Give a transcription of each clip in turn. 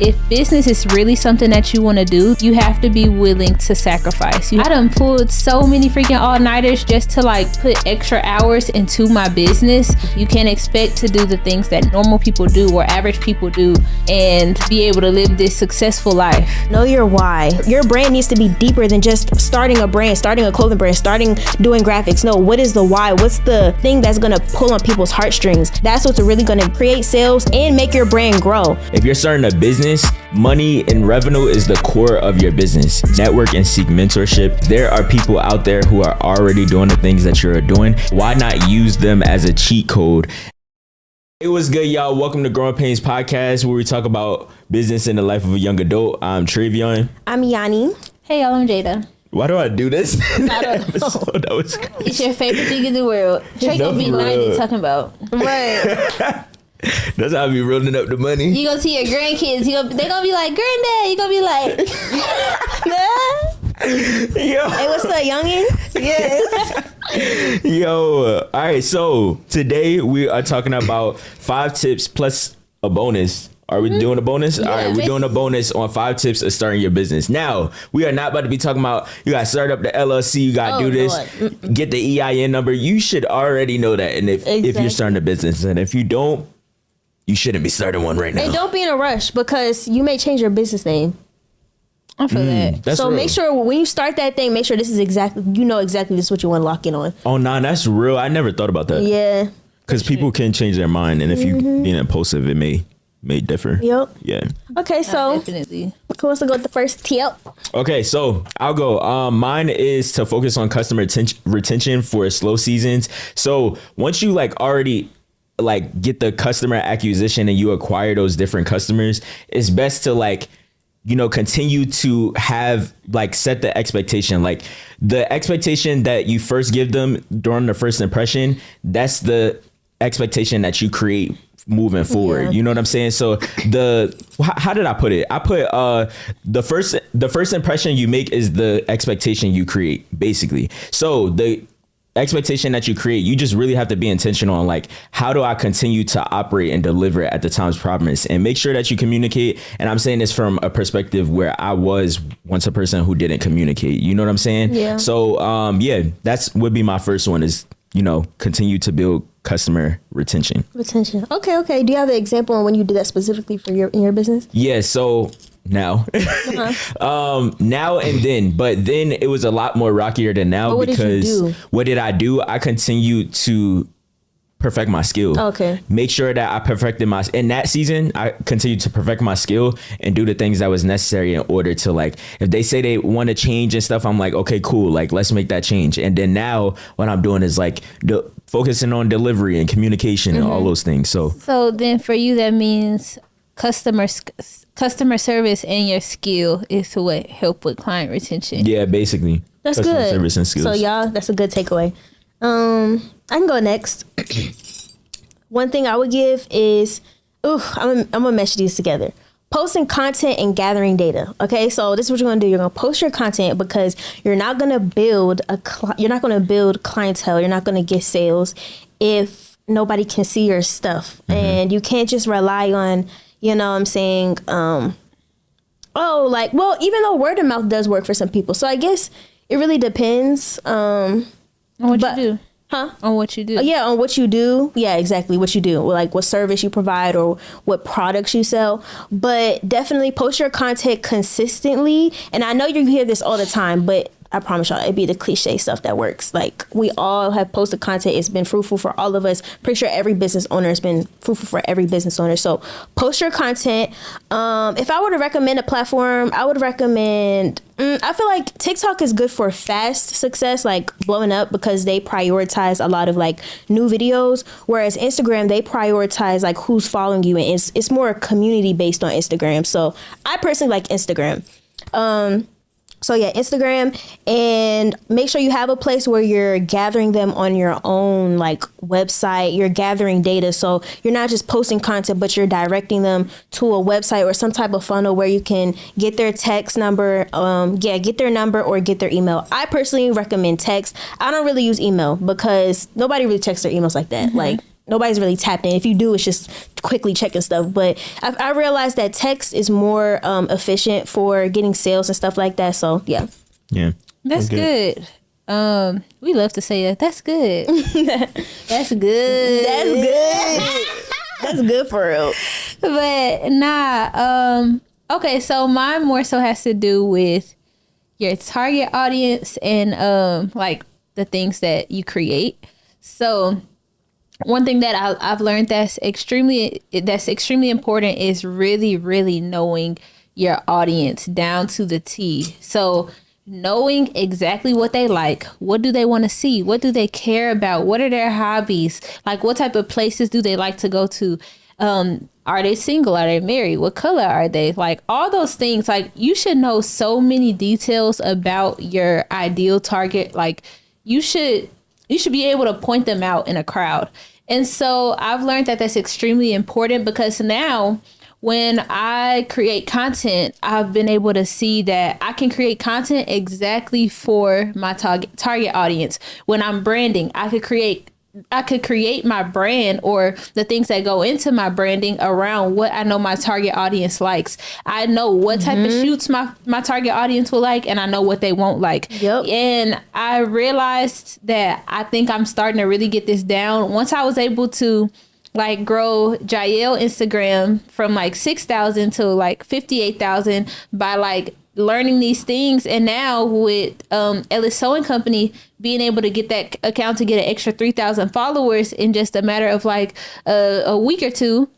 If business is really something that you want to do, you have to be willing to sacrifice. I done pulled so many freaking all-nighters just to like put extra hours into my business. You can't expect to do the things that normal people do or average people do and be able to live this successful life. Know your why. Your brand needs to be deeper than just starting a brand, starting a clothing brand, starting doing graphics. No, what is the why? What's the thing that's gonna pull on people's heartstrings? That's what's really gonna create sales and make your brand grow. If you're starting a business, money and revenue is the core of your business. Network and seek mentorship. There are people out there who are already doing the things that you're doing. Why not use them as a cheat code? It was good, y'all. Welcome to Growing Painz podcast, where we talk about business in the life of a young adult. I'm Tre'Vion. I'm Yanni. Hey, y'all, I'm Jayda. Why do I do this? I don't know. That was crazy. It's your favorite thing in the world. Trey gonna be 90 talking about. Right. That's how I be rolling up the money. You gonna see your grandkids. They gonna be like, Granddad. You gonna be like, nah. Yo. Hey, what's up, youngin? Yes. Yo. All right. So today we are talking about 5 tips plus a bonus. Are we doing a bonus? Yeah, all right, we're doing a bonus on 5 tips of starting your business. Now, we are not about to be talking about you got to start up the LLC, you got to do this, get the EIN number. You should already know that. And if you're starting a business, and if you don't, you shouldn't be starting one right now. And don't be in a rush because you may change your business name. I feel that. That's so real. make sure when you start that thing, make sure this is exactly this is what you want to lock in on. Oh, nah, that's real. I never thought about that. Yeah. Because people can change their mind. And if you being impulsive, it may differ. Yep. Yeah. Okay, so Definitely. who wants to go with the first tip? Okay, so I'll go. Mine is to focus on customer retention for slow seasons. So once you already get the customer acquisition and you acquire those different customers, it's best to continue to have set the expectation. The expectation that you first give them during the first impression, that's the expectation that you create moving forward. Yeah. You know what I'm saying? So how did I put it? I put the first impression you make is the expectation you create, basically. So the expectation that you create, you just really have to be intentional on how do I continue to operate and deliver at the time's promise, and make sure that you communicate. And I'm saying this from a perspective where I was once a person who didn't communicate. You know what I'm saying? Yeah. So that's would be my first one is, continue to build customer retention. Okay. Do you have an example on when you did that specifically for in your business? Yeah. So now, now and then, but then it was a lot more rockier than now. What did I do? I continued to perfect my skill. Okay. Make sure that I perfected in that season, I continued to perfect my skill and do the things that was necessary in order to if they say they want to change and stuff, I'm like, okay, cool. Let's make that change. And then now what I'm doing is focusing on delivery and communication and all those things. So then for you, that means customer service and your skill is to what help with client retention. Yeah, basically. That's customer good. Service and skills. So y'all, that's a good takeaway. I can go next. One thing I would give is, I'm gonna mesh these together. Posting content and gathering data. Okay, so this is what you're gonna do. You're gonna post your content because you're not gonna build clientele. You're not gonna get sales if nobody can see your stuff, and you can't just rely on, even though word of mouth does work for some people. So I guess it really depends. On what you do. Huh? On what you do. Yeah, on what you do. Yeah, exactly what you do. What service you provide or what products you sell. But definitely post your content consistently. And I know you hear this all the time, but I promise y'all, it'd be the cliche stuff that works. We all have posted content. It's been fruitful for all of us. Pretty sure every business owner has been fruitful for every business owner. So post your content. If I were to recommend a platform, I would recommend, I feel like TikTok is good for fast success, blowing up, because they prioritize a lot of new videos. Whereas Instagram, they prioritize who's following you. And it's more community based on Instagram. So I personally like Instagram. So yeah, Instagram, and make sure you have a place where you're gathering them on your own website. You're gathering data. So you're not just posting content, but you're directing them to a website or some type of funnel where you can get their text number, get their number or get their email. I personally recommend text. I don't really use email because nobody really checks their emails like that. nobody's really tapped in. If you do, it's just quickly checking stuff. But I realized that text is more efficient for getting sales and stuff like that. So yeah. That's good. We love to say that. That's good. That's good. That's good. That's good for real. But okay, so mine more so has to do with your target audience and like the things that you create. So one thing that I've learned that's extremely important is really knowing your audience down to the T. So knowing exactly what they like, what do they want to see, what do they care about, what are their hobbies, like what type of places do they like to go to, are they single, are they married, what color are they, like all those things. Like you should know so many details about your ideal target. Like you should be able to point them out in a crowd. And so I've learned that that's extremely important, because now when I create content, I've been able to see that I can create content exactly for my target audience. When I'm branding, I could create my brand or the things that go into my branding around what I know my target audience likes. I know what type of shoots my target audience will like, and I know what they won't like. Yep. And I realized that I think I'm starting to really get this down once I was able to like grow Jaell Instagram from like 6,000 to like 58,000 by like learning these things. And now with Ellis Sewing Company being able to get that account to get an extra 3,000 followers in just a matter of like a week or two,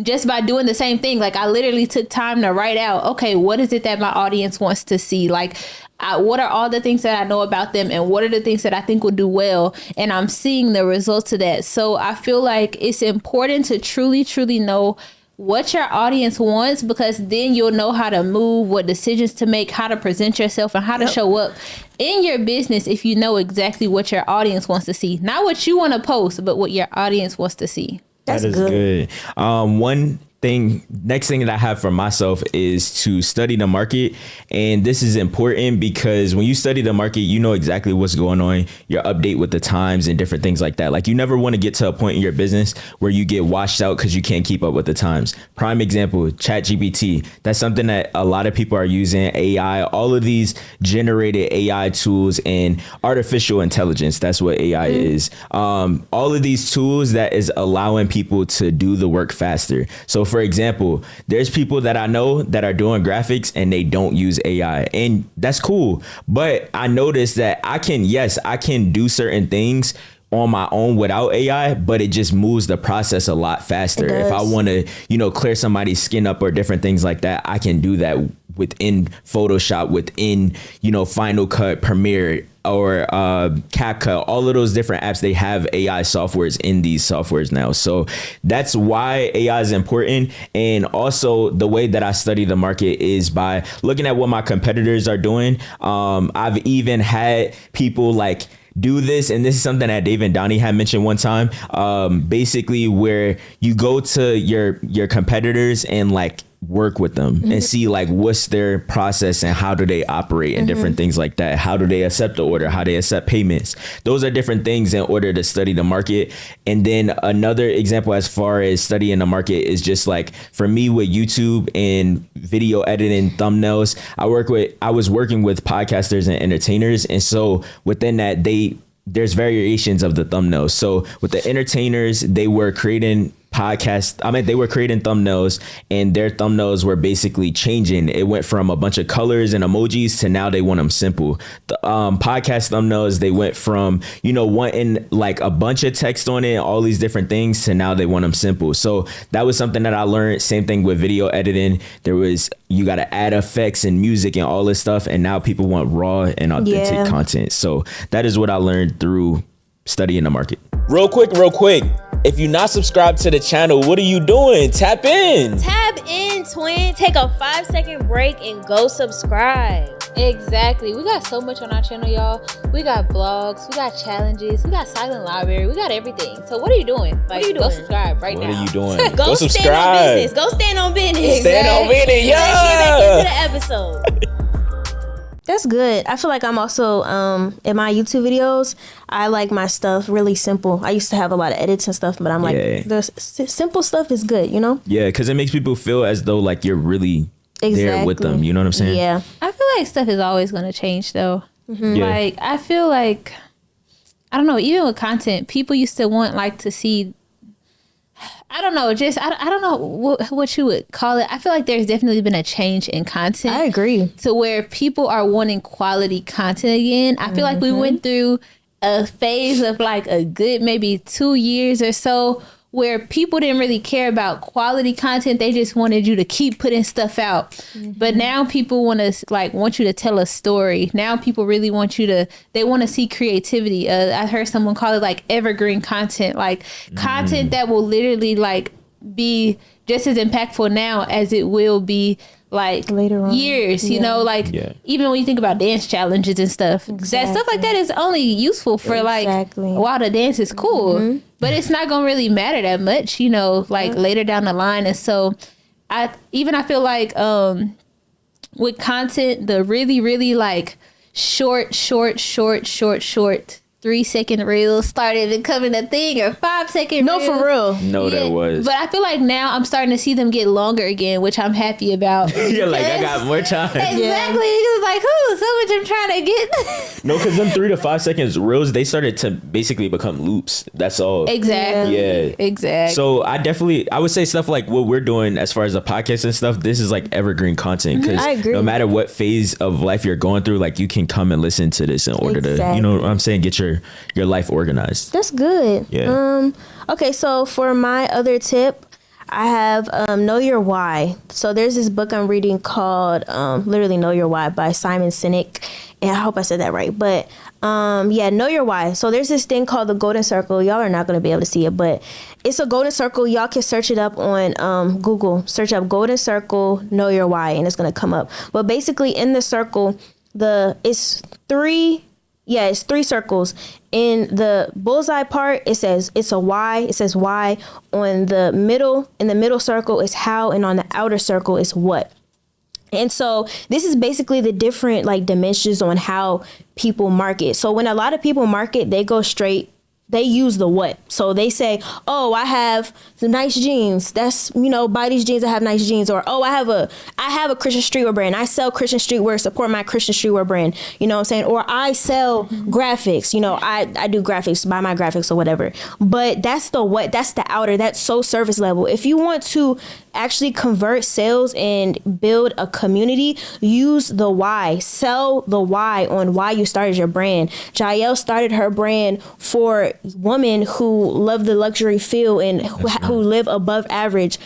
just by doing the same thing. Like I literally took time to write out, okay, what is it that my audience wants to see? Like what are all the things that I know about them, and what are the things that I think will do well? And I'm seeing the results of that. So I feel like it's important to truly know what your audience wants, because then you'll know how to move, what decisions to make, how to present yourself, and how to show up in your business if you know exactly what your audience wants to see. Not what you want to post, but what your audience wants to see. That's good. Next thing that I have for myself is to study the market. And this is important because when you study the market, you know exactly what's going on, your update with the times and different things like that. Like you never want to get to a point in your business where you get washed out because you can't keep up with the times. Prime example, ChatGPT. That's something that a lot of people are using. AI, all of these generated AI tools and artificial intelligence. That's what AI is. All of these tools that is allowing people to do the work faster. So for example, there's people that I know that are doing graphics and they don't use AI, and that's cool. But I noticed that I can do certain things on my own without AI, but it just moves the process a lot faster. If I want to, clear somebody's skin up or different things like that, I can do that within Photoshop, within, Final Cut, Premiere, or CapCut. All of those different apps, they have AI softwares in these softwares now. So that's why AI is important. And also the way that I study the market is by looking at what my competitors are doing. I've even had people like do this, and this is something that Dave and Donnie had mentioned one time, basically where you go to your competitors and like work with them and see like what's their process and how do they operate and different things like that. How do they accept the order? How they accept payments? Those are different things in order to study the market. And then another example as far as studying the market is just like for me with YouTube and video editing, thumbnails, I was working with podcasters and entertainers. And so within that, there's variations of the thumbnails. So with the entertainers, they were creating they were creating thumbnails, and their thumbnails were basically changing. It went from a bunch of colors and emojis to now they want them simple. The podcast thumbnails, they went from, wanting like a bunch of text on it, all these different things, to now they want them simple. So that was something that I learned. Same thing with video editing. You got to add effects and music and all this stuff. And now people want raw and authentic content. So that is what I learned through studying the market. Real quick. If you're not subscribed to the channel, what are you doing? Tap in, twin. Take a 5-second break and go subscribe. Exactly. We got so much on our channel, y'all. We got blogs, we got challenges, we got silent library, we got everything. So what are you doing? Go subscribe right now. What are you doing? Go subscribe. Stand on business. Go stand on business. Stand on business, yeah. Let's get back into the episode. That's good. I feel like I'm also in my YouTube videos, I like my stuff really simple. I used to have a lot of edits and stuff, but I'm like, the simple stuff is good, you know? Yeah, because it makes people feel as though like you're really there with them. You know what I'm saying? Yeah. I feel like stuff is always going to change though. Yeah. Like, I feel like, I don't know, even with content, people used to want like to see, I don't know, just, I don't know what you would call it. I feel like there's definitely been a change in content. I agree. To where people are wanting quality content again. I feel like we went through a phase of like a good maybe 2 years or so where people didn't really care about quality content. They just wanted you to keep putting stuff out. But now people want you to tell a story. Now people really want they want to see creativity. I heard someone call it like evergreen content, like content that will literally like be just as impactful now as it will be like later on, years, you know, like even when you think about dance challenges and stuff, that stuff like that is only useful for like while the dance is cool, but it's not gonna really matter that much, you know, like later down the line. And so I feel like with content, the really like short 3-second reels started becoming a thing, or 5-second reels. For real. No, that was. But I feel like now I'm starting to see them get longer again, which I'm happy about. You're like, I got more time. Exactly. It's like, so much I'm trying to get. No, because them 3 to 5 seconds reels, they started to basically become loops. That's all. Exactly. Yeah. Exactly. So I would say stuff like what we're doing as far as the podcast and stuff, this is like evergreen content. Because I agree. no matter what phase of life you're going through, like you can come and listen to this in order to, you know what I'm saying, get your life organized. That's good. Yeah. Okay, so for my other tip, I have Know Your Why. So there's this book I'm reading called literally Know Your Why by Simon Sinek. And I hope I said that right. But Know Your Why. So there's this thing called the Golden Circle. Y'all are not going to be able to see it, but it's a golden circle. Y'all can search it up on Google. Search up Golden Circle, Know Your Why, and it's going to come up. But basically in the circle, it's 3 circles. In the bullseye part, it says it's a why. It says why. In the middle circle is how, and on the outer circle is what. And so this is basically the different like dimensions on how people market. So when a lot of people market, they use the what. So they say, oh, I have the nice jeans. That's, buy these jeans, I have nice jeans. Or, oh, I have a Christian streetwear brand. I sell Christian streetwear, support my Christian streetwear brand. You know what I'm saying? Or I sell graphics. I do graphics, buy my graphics or whatever. But that's the what, that's the outer, that's so surface level. If you want to actually convert sales and build a community, use the why. Sell the why on why you started your brand. Jaell started her brand for women who love the luxury feel and who live above average.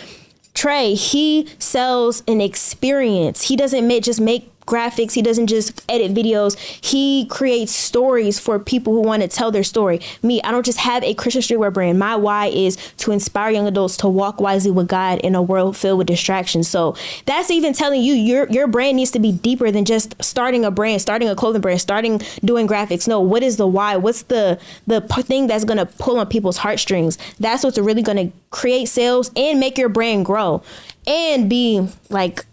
Trey, he sells an experience. He doesn't just make graphics. He doesn't just edit videos. He creates stories for people who want to tell their story. Me, I don't just have a Christian streetwear brand. My why is to inspire young adults to walk wisely with God in a world filled with distractions. So that's even telling you your brand needs to be deeper than just starting a brand, starting a clothing brand, starting doing graphics. No, what is the why? What's the thing that's going to pull on people's heartstrings? That's what's really going to create sales and make your brand grow and be like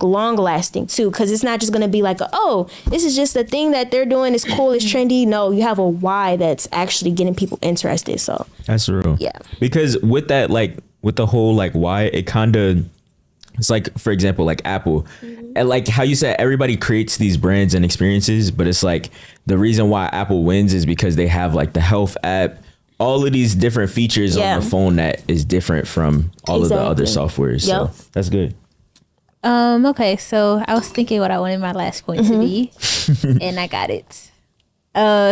long lasting too, because it's not just going to be like, oh, this is just a thing that they're doing, it's cool, it's trendy. No, you have a why that's actually getting people interested. So that's real. Yeah, because with that, like with the whole like why, it's like, for example, like Apple, and like how you said everybody creates these brands and experiences, but it's like the reason why Apple wins is because they have like the health app, all of these different features on the phone that is different from all of the other softwares. So that's good. Okay, so I was thinking what I wanted my last point to be, and I got it.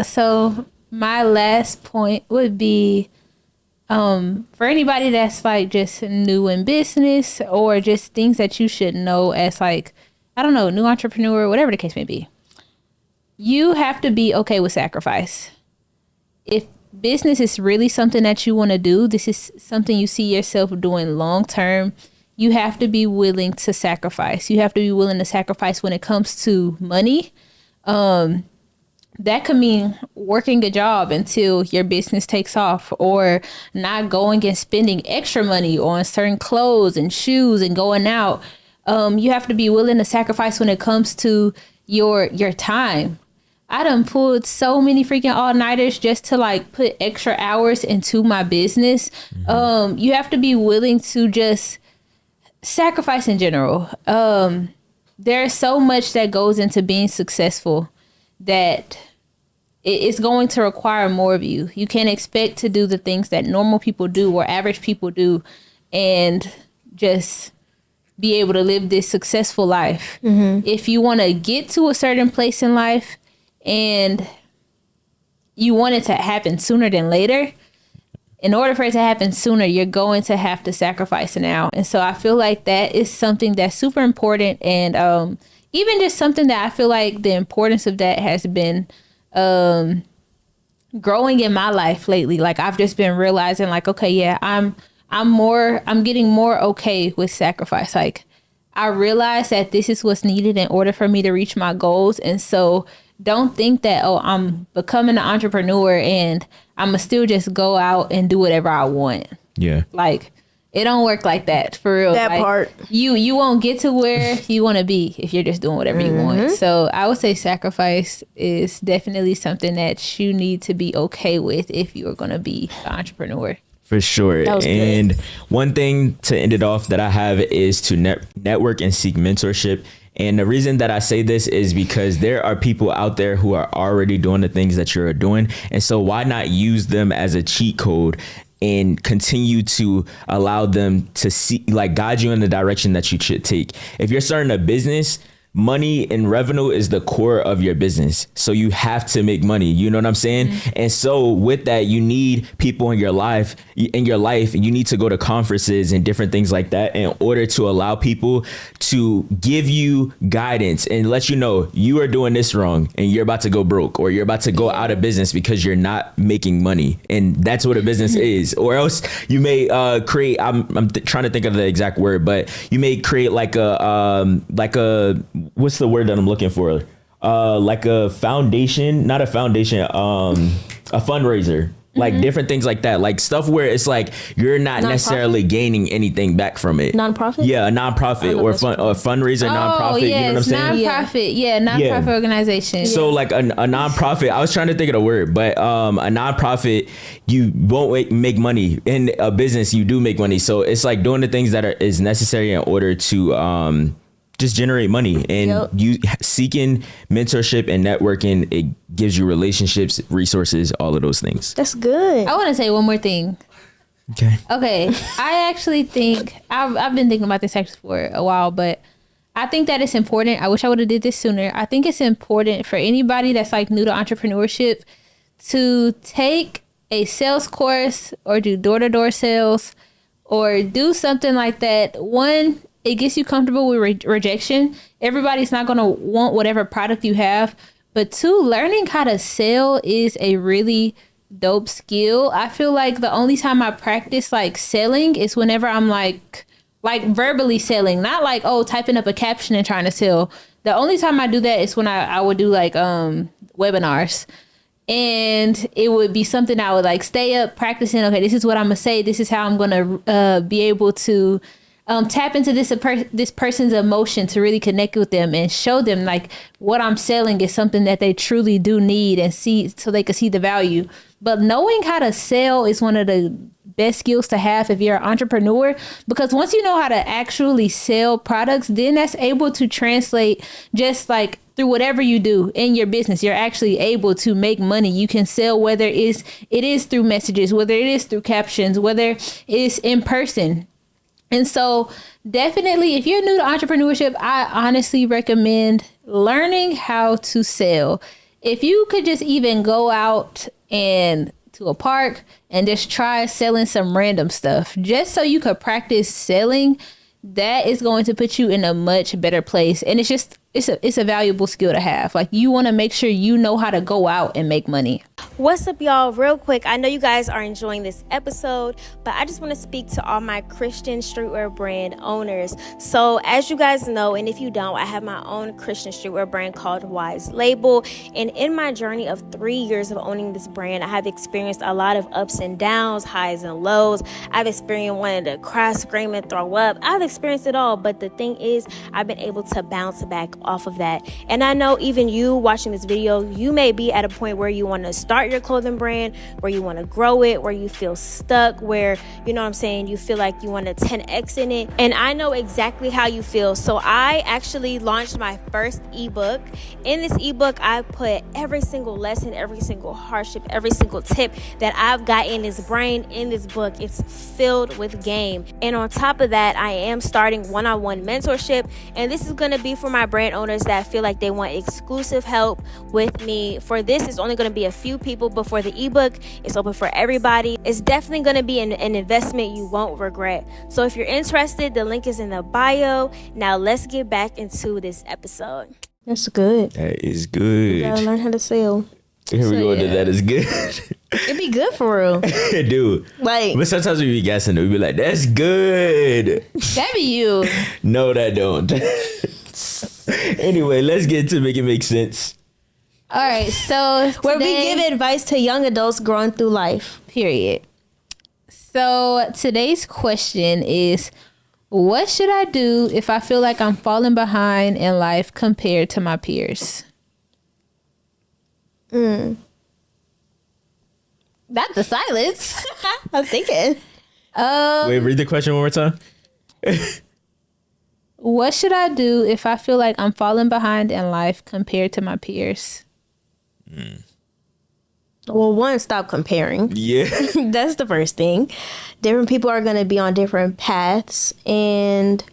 So my last point would be, for anybody that's like just new in business or just things that you should know as like, I don't know, new entrepreneur, whatever the case may be. You have to be okay with sacrifice. If business is really something that you want to do, this is something you see yourself doing long term, you have to be willing to sacrifice. You have to be willing to sacrifice when it comes to money. That could mean working a job until your business takes off, or not going and spending extra money on certain clothes and shoes and going out. You have to be willing to sacrifice when it comes to your time. I done pulled so many freaking all-nighters just to like put extra hours into my business. You have to be willing to just sacrifice in general. There's so much that goes into being successful that it's going to require more of you. You can't expect to do the things that normal people do or average people do and just be able to live this successful life. If you want to get to a certain place in life and you want it to happen sooner than later, in order for it to happen sooner, you're going to have to sacrifice now. And so I feel like that is something that's super important. And even just something that I feel like the importance of that has been growing in my life lately. Like I've just been realizing like, okay, yeah, I'm getting more okay with sacrifice. Like I realize that this is what's needed in order for me to reach my goals. And so don't think that, oh, I'm becoming an entrepreneur and I'm gonna still just go out and do whatever I want. Yeah. Like it don't work like that for real. That like, part. You won't get to where you want to be if you're just doing whatever you want. So I would say sacrifice is definitely something that you need to be okay with if you're going to be an entrepreneur. For sure. And one thing to end it off that I have is to network and seek mentorship. And the reason that I say this is because there are people out there who are already doing the things that you're doing. And so why not use them as a cheat code and continue to allow them to see, like, guide you in the direction that you should take. If you're starting a business, money and revenue is the core of your business. So you have to make money. You know what I'm saying? And so with that, you need people in your life. You need to go to conferences and different things like that in order to allow people to give you guidance and let you know you are doing this wrong and you're about to go broke or you're about to go out of business because you're not making money. And that's what a business is. Or else you may create, I'm trying to think of the exact word, but you may create like a what's the word that I'm looking for? Like a foundation, not a foundation, a fundraiser, like different things like that, like stuff where it's like you're not necessarily gaining anything back from it. Nonprofit? Yeah, a nonprofit or a fundraiser, nonprofit. Yes, you know what I'm saying? Nonprofit, nonprofit organization. So like a nonprofit, I was trying to think of the word, but a nonprofit, you won't make money. In a business, you do make money. So it's like doing the things that is necessary in order to just generate money. And you seeking mentorship and networking, it gives you relationships, resources, all of those things. That's good. I want to say one more thing. Okay. I actually think I've been thinking about this actually for a while, but I think that it's important. I wish I would have did this sooner. I think it's important for anybody that's like new to entrepreneurship to take a sales course or do door-to-door sales or do something like that. One, it gets you comfortable with rejection. Everybody's not going to want whatever product you have. But two, learning how to sell is a really dope skill. I feel like the only time I practice like selling is whenever I'm like verbally selling, not like, oh, typing up a caption and trying to sell. The only time I do that is when I would do like webinars. And it would be something I would like stay up practicing. Okay, this is what I'm going to say. This is how I'm going to be able to tap into this person's emotion to really connect with them and show them like what I'm selling is something that they truly do need and see, so they can see the value. But knowing how to sell is one of the best skills to have if you're an entrepreneur, because once you know how to actually sell products, then that's able to translate just like through whatever you do in your business. You're actually able to make money. You can sell whether it is through messages, whether it is through captions, whether it's in person. And so definitely, if you're new to entrepreneurship, I honestly recommend learning how to sell. If you could just even go out and to a park and just try selling some random stuff, just so you could practice selling, that is going to put you in a much better place. And it's a valuable skill to have. Like, you want to make sure you know how to go out and make money. What's up, y'all? Real quick, I know you guys are enjoying this episode, but I just want to speak to all my Christian streetwear brand owners. So as you guys know, and if you don't, I have my own Christian streetwear brand called Wise Label. And in my journey of 3 years of owning this brand, I have experienced a lot of ups and downs, highs and lows. I've experienced wanting to cry, scream, and throw up. I've experienced it all. But the thing is, I've been able to bounce back off of that. And I know even you watching this video, you may be at a point where you want to start your clothing brand, where you want to grow it, where you feel stuck, where, you know what I'm saying, you feel like you want to 10x in it. And I know exactly how you feel. So I actually launched my first ebook. In this ebook, I put every single lesson, every single hardship, every single tip that I've got in this brain in this book. It's filled with game. And on top of that, I am starting one-on-one mentorship. And this is going to be for my brand owners that feel like they want exclusive help with me. For this, it's only going to be a few people, but for the ebook, it's open for everybody. It's definitely going to be an investment you won't regret. So if you're interested, the link is in the bio. Now let's get back into this episode. That's good. That is good. You gotta learn how to sell. Here we go to that is good. It'd be good for real. Dude. Like, but sometimes we be guessing it. We be like, that's good. That be you. No, that don't. Anyway, let's get to make it make sense. All right, so where we give advice to young adults growing through life. Period. So today's question is, what should I do if I feel like I'm falling behind in life compared to my peers? Not the silence. I'm thinking. Wait, read the question one more time. What should I do if I feel like I'm falling behind in life compared to my peers? Well, one, stop comparing. Yeah. That's the first thing. Different people are going to be on different paths. And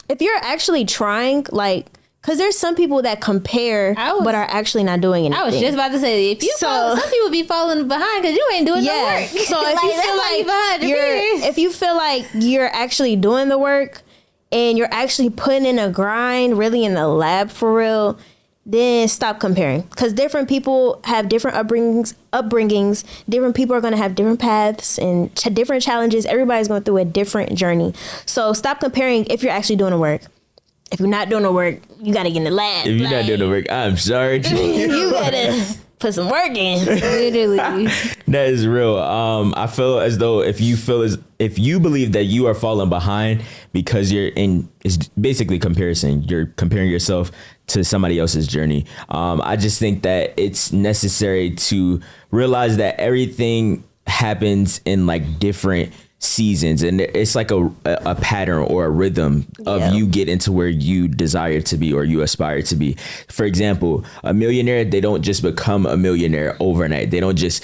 if you're actually trying, like, because there's some people that compare but are actually not doing anything. I was just about to say, if you some people be falling behind because you ain't doing no work. So if you feel like if you feel like you're actually doing the work and you're actually putting in a grind, really in the lab for real, then stop comparing. Because different people have different upbringings. Different people are going to have different paths and different challenges. Everybody's going through a different journey. So stop comparing if you're actually doing the work. If you're not doing the work, you got to get in the lab. If you're not doing the work, I'm sorry. You got to put some work in. Literally. That is real. I feel as though if you believe that you are falling behind because it's basically comparison. You're comparing yourself to somebody else's journey. I just think that it's necessary to realize that everything happens in like different seasons, and it's like a pattern or a rhythm of you get into where you desire to be or you aspire to be. For example, a millionaire, they don't just become a millionaire overnight. They don't just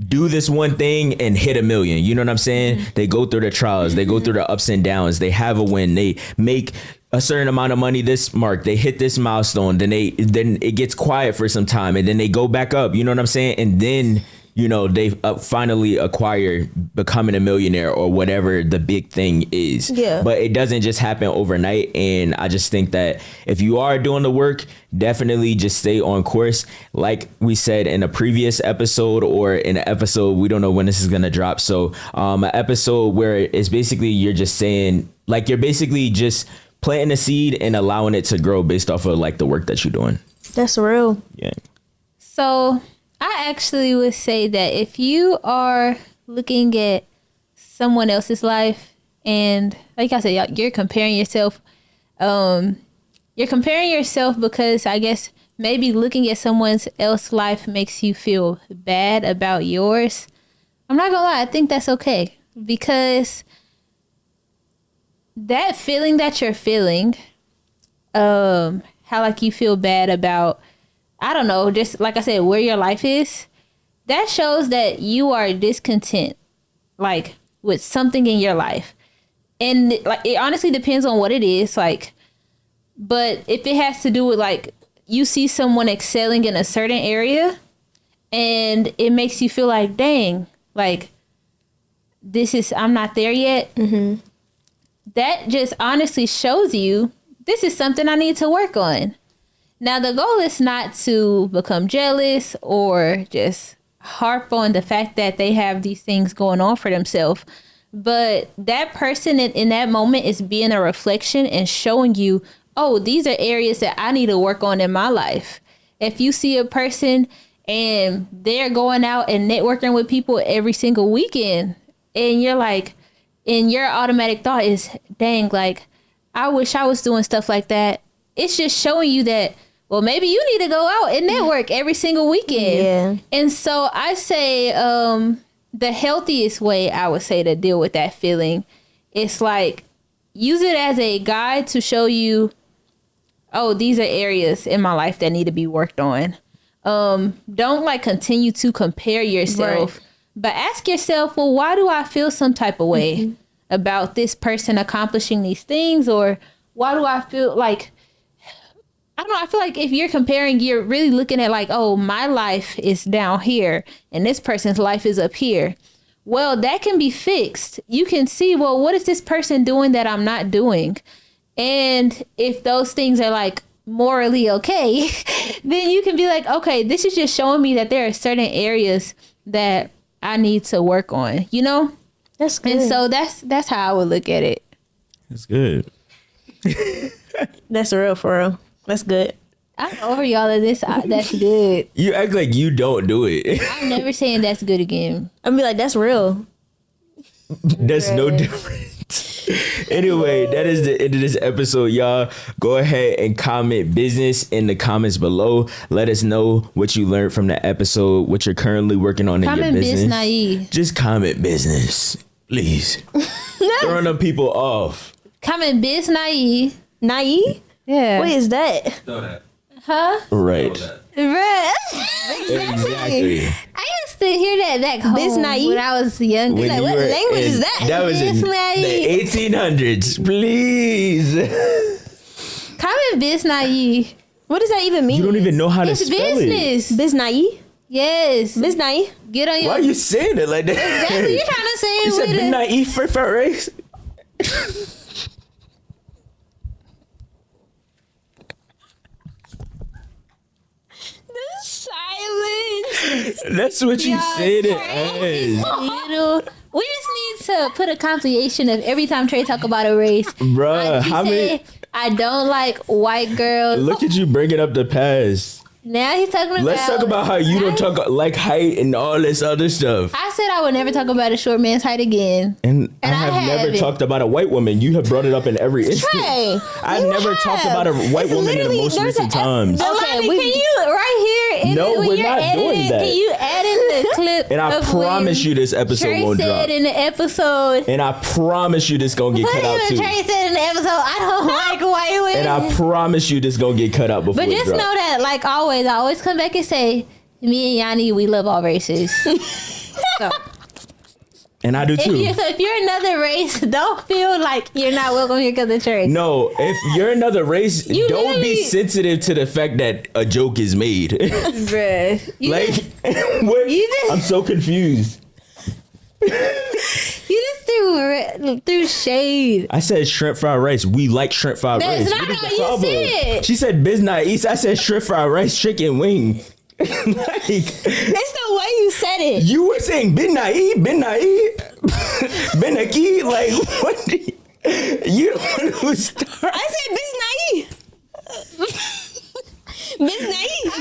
do this one thing and hit 1 million. You know what I'm saying? Mm-hmm. They go through the trials, they go through the ups and downs, they have a win, they make a certain amount of money this mark, they hit this milestone, then it gets quiet for some time, and then they go back up. You know what I'm saying? And then they finally acquire becoming a millionaire or whatever the big thing is. Yeah. But it doesn't just happen overnight. And I just think that if you are doing the work, definitely just stay on course. Like we said in a previous episode or in an episode, we don't know when this is going to drop. So an episode where it's basically you're just saying, like, you're basically just planting a seed and allowing it to grow based off of like the work that you're doing. That's real. Yeah. So I actually would say that if you are looking at someone else's life and, like I said, you're comparing yourself, because I guess maybe looking at someone else's life makes you feel bad about yours. I'm not gonna lie, I think that's okay, because that feeling that you're feeling, how like you feel bad about, I don't know, just like I said, where your life is, that shows that you are discontent, like, with something in your life. And like, it honestly depends on what it is, like, but if it has to do with like, you see someone excelling in a certain area and it makes you feel like, dang, like, I'm not there yet. Mm-hmm. That just honestly shows you this is something I need to work on. Now, the goal is not to become jealous or just harp on the fact that they have these things going on for themselves. But that person in that moment is being a reflection and showing you, oh, these are areas that I need to work on in my life. If you see a person and they're going out and networking with people every single weekend, and you're like, and your automatic thought is, dang, like, I wish I was doing stuff like that. It's just showing you that, well, maybe you need to go out and network every single weekend. Yeah. And so I say the healthiest way I would say to deal with that feeling, it's like use it as a guide to show you, oh, these are areas in my life that need to be worked on. Don't like continue to compare yourself, but ask yourself, well, why do I feel some type of way about this person accomplishing these things? Or why do I feel like, I don't know, I feel like if you're comparing, you're really looking at like, oh, my life is down here and this person's life is up here. Well, that can be fixed. You can see, well, what is this person doing that I'm not doing? And if those things are like morally okay, then you can be like, okay, this is just showing me that there are certain areas that I need to work on, you know? That's good. And so that's how I would look at it. That's good. That's real, for real. That's good. I'm over y'all of this. That's good. You act like you don't do it. I'm never saying that's good again. I'd be like, that's real. That's no different. Anyway, that is the end of this episode, y'all. Go ahead and comment business in the comments below. Let us know what you learned from the episode, what you're currently working on in your business. Comment biz naive. Just comment business, please. Throwing them people off. Comment biz naive. Naive? Yeah. What is that? Know that. Huh? Right. Right. Exactly. I used to hear that back home Biz naive? when I was young. When Like, you what were language in- is that? That was in Biz the naive. 1800s. Please. Comment biz naive. What does that even mean? You don't even know how to It's spell it. business. Biz naive? Yes. Biz naive? Get on your. Why are you saying it like that? Exactly. You're trying to say You it said with midnight eat for race. Silence. That's what you said it as. Little. We just need to put a compilation of every time Trey talk about a race. Bruh, He how many? said, I don't like white girls. Look at you bringing up the past. Now he's talking about. Let's talk about how you don't talk like height and all this other stuff. I said I would never talk about a short man's height again. And I And I have never haven't. talked about a white woman. You have brought it up in every instance. Trey, I've you never talked have. about a white It's woman in the literally- most there's recent an ep- times. Okay, Alani, we- can you right here? No, when we're you're not doing editing, that. Can you add in the clip? And I of promise when you this episode Trey won't said drop. in the episode. And I promise you this gonna get What cut out even too. Trey said in the episode? I don't like white women. And I promise you this gonna get cut out before But it just drop. know that, like always, I always come back and say, me and Yanni, we love all races. So And I do too. if you're another race, don't feel like you're not welcome here because of Trey. No, if you're another race, You don't be literally- sensitive to the fact that a joke is made. Bruh. You Like, just, what? you just- I'm so confused. you just threw shade. I said shrimp fried rice. We like shrimp fried That's rice. not What is what the you problem? said. She said business east. I said shrimp fried rice, chicken wing. Like, It's the way you said it. you were saying ben naive, like what? You don't know who started. I said biz naive. Biz naive.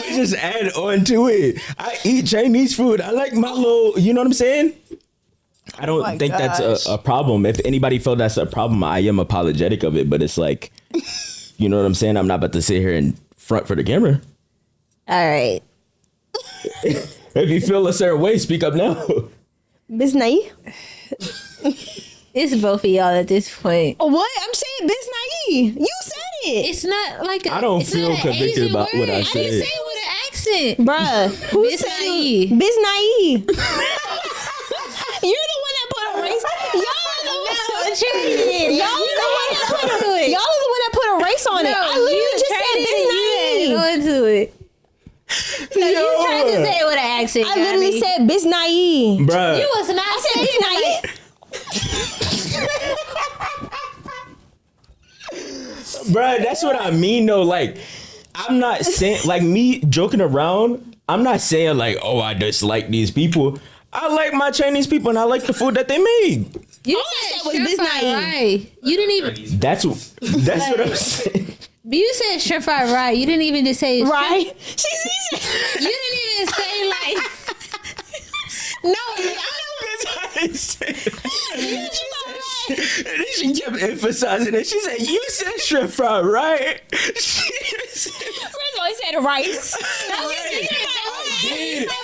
We just add on to it. I eat Chinese food. I like my little. You know what I'm saying? I don't my think gosh. that's a problem. If anybody felt that's a problem, I am apologetic of it. But it's like, you know what I'm saying? I'm not about to sit here and front for the camera. All right. If you feel a certain way, speak up now. Biz naive. It's both of y'all at this point. What? I'm saying biz naive. You said it. It's not like I don't it's feel not an convicted Asian about what I word. said. I didn't say it with an accent. Bruh. Who Biz said naive. biz naive? You're the one that put a race. Y'all are the one. Y'all are the one that put a. Y'all are the one that put a race on it. I literally just said biz naive. Go into it. No, you tried to say it with an accent. I literally Yanni. said biz naive. Bruh. You was not saying Biz naive. Bruh, that's what I mean though. Like, I'm not saying, like, me joking around, I'm not saying like, oh, I dislike these people. I like my Chinese people and I like the food that they made. You All I said was shrimp biz fried naive. rye. You didn't even. That's what I'm saying. But you said shrimp fried rye. You didn't even just say Right? You didn't even say like. No, I know. That's what I said. You She kept emphasizing it. She said, "You said shrimp fry, right?" First of all, he said rice.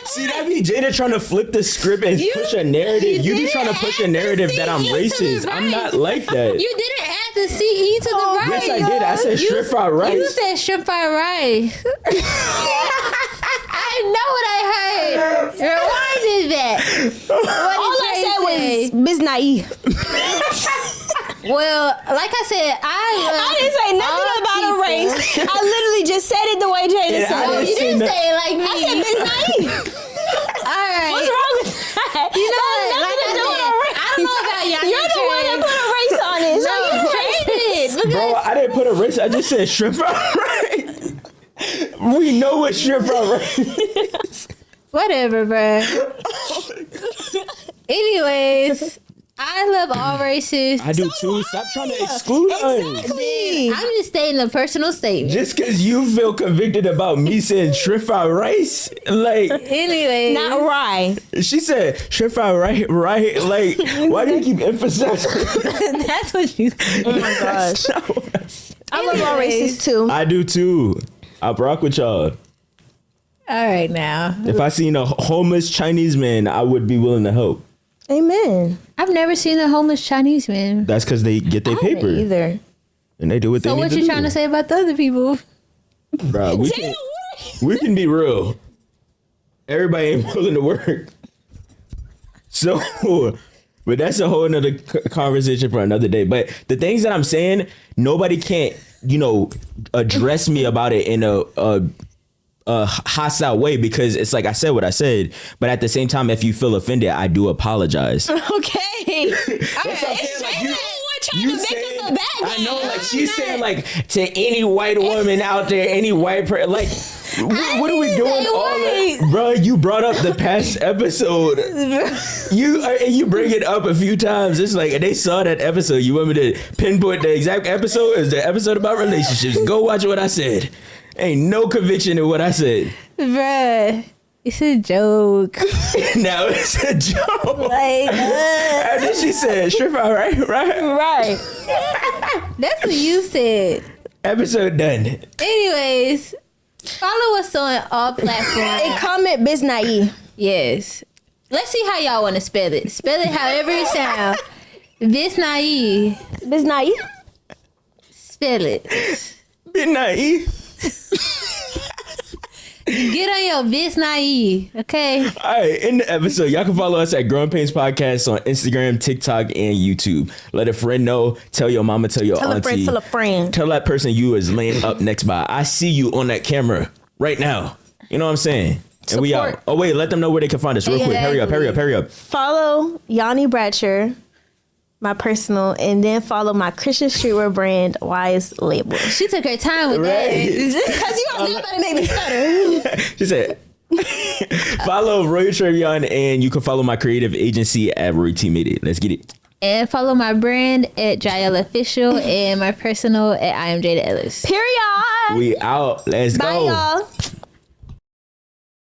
See, that be Jayda trying to flip the script and push a narrative. You be trying to push a narrative that I'm racist. I'm not like that. You didn't add the CE to the rice. Yes, I did. I said shrimp fried rice. You said shrimp fried rice. I know what I heard. Rewind that. All I said was Ms. Naive. Well, like I said, I didn't say nothing about a race. I literally just said it the way Jayda said No, it. you didn't say it like me. I said Ms. Naive. All right. What's wrong with that? You know what? Nothing Like to do with a race. I don't know about Yanni. You're the one that put a race on it. So you traded. Bro, I didn't put a rice. I just said shrimp fried rice. We know what shrimp fried rice is. Whatever, bruh. Anyways, I love all races. I do too. Stop trying to exclude us. Exactly. I'm just stating a personal statement. Just because you feel convicted about me saying shrimp fried rice, like Anyways, Not rye. she said shrimp fried rice, right? Like, why do you keep emphasizing? that's what you. Oh my gosh. I love all races too. I do too. I rock with y'all. All right, now. If I seen a homeless Chinese man, I would be willing to help. Amen. I've never seen a homeless Chinese man. That's because they get their paper Either. and they do what they So need what to you do. trying to say about the other people? Bro, we can be real. Everybody ain't willing to work. So, but that's a whole nother conversation for another day. But the things that I'm saying, nobody can't, address me about it in a hostile way, because it's like I said what I said. But at the same time, if you feel offended, I do apologize. Okay. All That's what I'm saying, like, you saying, I know, like she's saying, like, to any white woman out there, any white person, like, what are we doing? All that, bro? You brought up the past episode. You bring it up a few times. It's like they saw that episode. You want me to pinpoint the exact episode? Is the episode about relationships? Go watch what I said. Ain't no conviction in what I said. Bruh, it's a joke. Now it's a joke. Like, And then she said, "Shrimp fry, right? right. That's what you said. Episode done. Anyways, follow us on all platforms. And comment Biz Naive. Yes. Let's see how y'all want to spell it. Spell it however it sounds. This naive. Biz Naive. Spell it. Be naive. Get on your Biz naive, okay? All right, in the episode, y'all can follow us at Growing Painz Podcast on Instagram, TikTok, and YouTube. Let a friend know. Tell your mama. Tell your auntie. Tell a friend. Tell that person you is laying up next by. I see you on that camera right now. You know what I'm saying? And we out. Oh wait, let them know where they can find us real quick. Hurry up. Follow Yanni Bratcher, my personal, and then follow my Christian streetwear brand, Wise Label. She took her time with Right. that. Because you don't know about to make me stutter. She said, follow Tre'Vion, and you can follow my creative agency at RoyalTMadeIt. Let's get it. And follow my brand at Jaell Official and my personal at I am Jayda Ellis. Period. We out. Let's Bye, go. y'all.